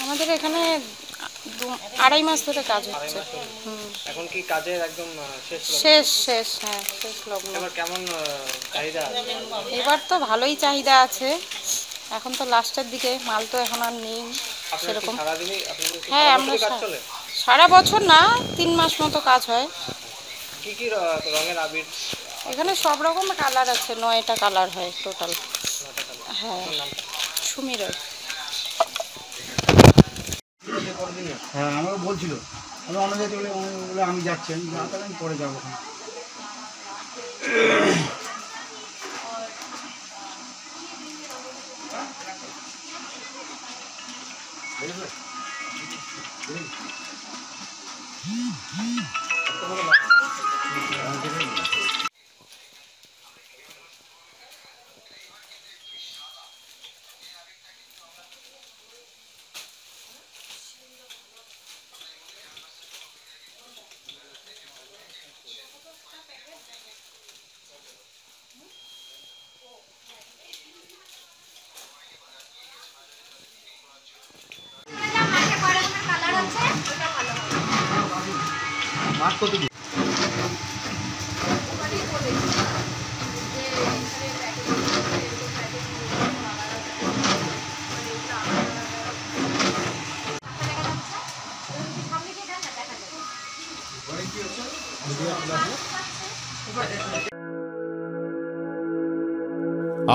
আমাদের এখানে 2-2.5 মাস ধরে কাজ হচ্ছে। এখন কি কাজের একদম শেষ হ্যাঁ, শেষ লগ্ন। এবার কেমন চাহিদা আছে? এবার তো ভালোই চাহিদা আছে, এখন তো লাস্টের দিকে, মাল তো এখন আর নেই সেরকম। হ্যাঁ, আমরা সারা বছর না, 3 মাস মতো কাজ হয়। কি কি রঙের আবির? এখানে সব রকম কালার আছে, 9টা কালার হয় টোটাল। হ্যাঁ, সুমি রায়। হ্যাঁ, আমাকে বলছিল আমি অন্য জায়গায় চলে, আমি যাচ্ছি, আমি পরে যাবো।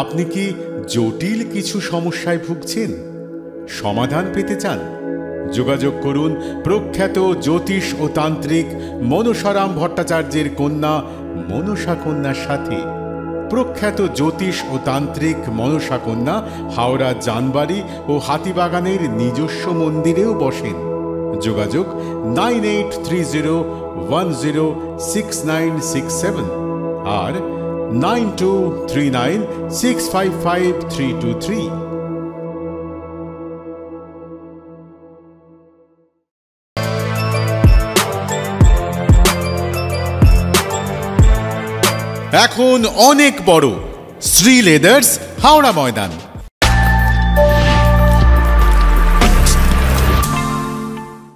আপনি কি জটিল কিছু সমস্যায় ভুগছেন, সমাধান পেতে চান? যোগাযোগ করুন প্রখ্যাত জ্যোতিষ ও তান্ত্রিক মনসারাম ভট্টাচার্যের কন্যা মনসা কন্যার সাথে। প্রখ্যাত জ্যোতিষ ও তান্ত্রিক মনসা কন্যা হাওড়া জানবাড়ি ও হাতিবাগানের নিজস্ব মন্দিরেও বসেন। যোগাযোগ 9830106967 আর 9239655323। এখন অনেক বড় শ্রী লেদার্স হাওড়া ময়দান।